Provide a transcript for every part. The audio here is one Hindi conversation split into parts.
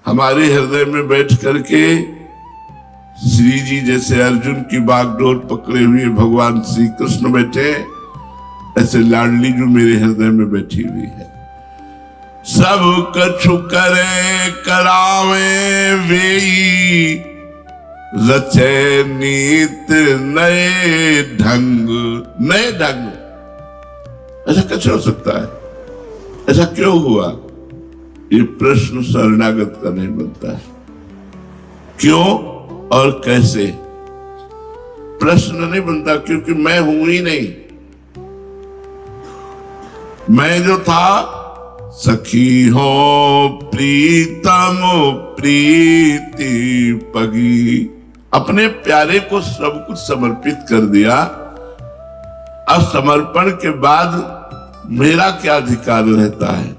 हमारे हृदय में बैठ करके श्री जी जैसे अर्जुन की बागडोर पकड़े हुए भगवान श्री कृष्ण बैठे, ऐसे लाडली जो मेरे हृदय में बैठी हुई है। सब कछु करे करावे वेई, रचे नीत नए ढंग। नए ढंग ऐसा कैसे हो सकता है? ऐसा क्यों हुआ? ये प्रश्न शरणागत का नहीं बनता है। क्यों और कैसे प्रश्न नहीं बनता, क्योंकि मैं हूं ही नहीं। मैं जो था सखी हो प्रीतम प्रीति पगी, अपने प्यारे को सब कुछ समर्पित कर दिया। अब समर्पण के बाद मेरा क्या अधिकार रहता है?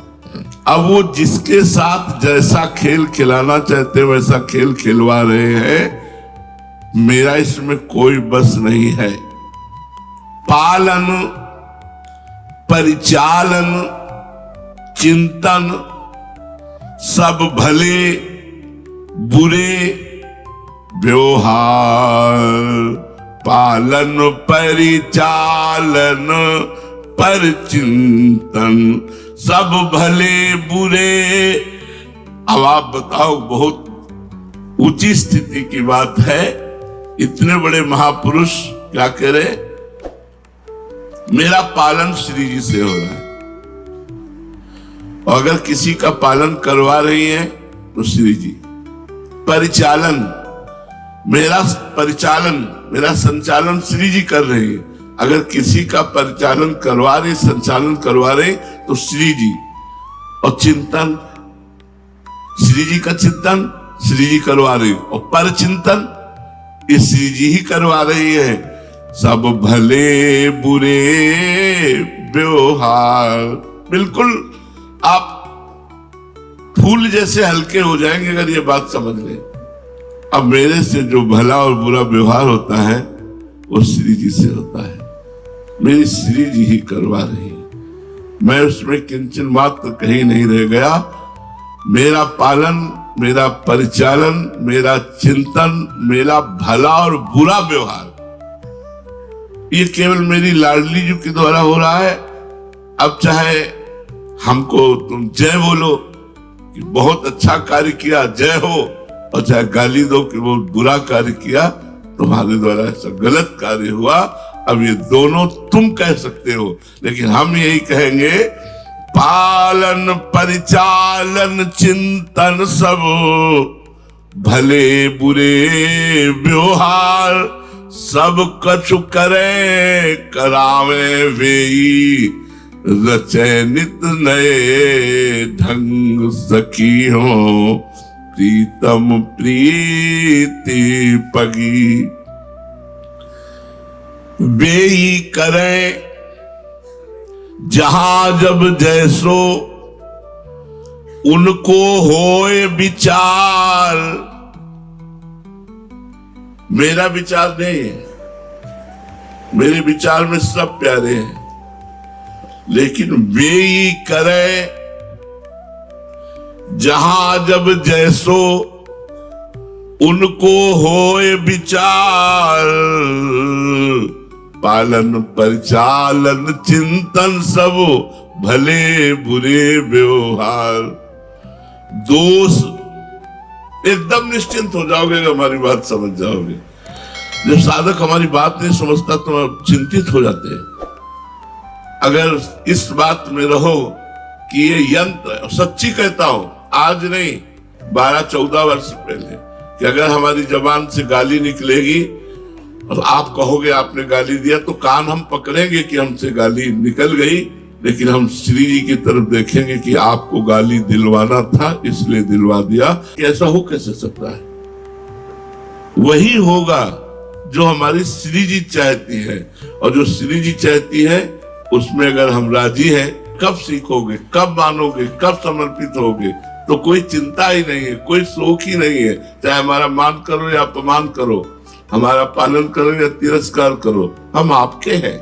अब वो जिसके साथ जैसा खेल खिलाना चाहते वैसा खेल खिलवा रहे हैं, मेरा इसमें कोई बस नहीं है। पालन परिचालन चिंतन सब भले बुरे व्यवहार, पालन परिचालन पर चिंतन सब भले बुरे। अब आप बताओ, बहुत ऊंची स्थिति की बात है। इतने बड़े महापुरुष क्या कह रहे? मेरा पालन श्री जी से हो रहा है, और अगर किसी का पालन करवा रही है तो श्री जी। परिचालन मेरा संचालन श्री जी कर रही है। अगर किसी का परिचालन करवा रहे, संचालन करवा रहे तो श्री जी। और चिंतन, श्री जी का चिंतन श्री जी करवा रही, और पर चिंतन ये श्री जी ही करवा रही है। सब भले बुरे व्यवहार, बिल्कुल आप फूल जैसे हल्के हो जाएंगे अगर ये बात समझ ले। अब मेरे से जो भला और बुरा व्यवहार होता है वो श्री जी से होता है, मेरी श्री जी ही करवा रही है। मैं उसमें किंचन मात्र कहीं नहीं रह गया। मेरा पालन, मेरा परिचालन, मेरा चिंतन, मेरा भला और बुरा व्यवहार, ये केवल मेरी लाडली जी के द्वारा हो रहा है। अब चाहे हमको तुम जय बोलो कि बहुत अच्छा कार्य किया, जय हो, और चाहे गाली दो कि वो बुरा कार्य किया, तुम्हारे द्वारा ऐसा गलत कार्य हुआ। अब ये दोनों तुम कह सकते हो, लेकिन हम यही कहेंगे, पालन परिचालन चिंतन सब भले बुरे व्यवहार, सब कछु करे करावे वेई, रचे नित नए ढंग। सखी हो प्रीतम प्रीति पगी, बेई करे जहां जब जैसो, उनको होए विचार। मेरा विचार नहीं है, मेरे विचार में सब प्यारे हैं, लेकिन बेई करे जहां जब जैसो, उनको होए विचार। पालन परिचालन चिंतन सब भले बुरे व्यवहार। दोष एकदम निश्चिंत हो जाओगे, हमारी बात समझ जाओगे। जब साधक हमारी बात नहीं समझता तो चिंतित हो जाते हैं। अगर इस बात में रहो कि ये यंत्र, सच्ची कहता हूं, आज नहीं 12-14 वर्ष पहले, कि अगर हमारी जबान से गाली निकलेगी और आप कहोगे आपने गाली दिया, तो कान हम पकड़ेंगे कि हमसे गाली निकल गई, लेकिन हम श्री जी की तरफ देखेंगे कि आपको गाली दिलवाना था इसलिए दिलवा दिया। कैसा हो कैसे सकता है? वही होगा जो हमारी श्री जी चाहती है, और जो श्री जी चाहती है उसमें अगर हम राजी हैं, कब सीखोगे, कब मानोगे, कब समर्पित होगे? तो कोई चिंता ही नहीं है, कोई शोक ही नहीं है। चाहे हमारा मान करो या अपमान करो, हमारा पालन करो या तिरस्कार करो, हम आपके हैं।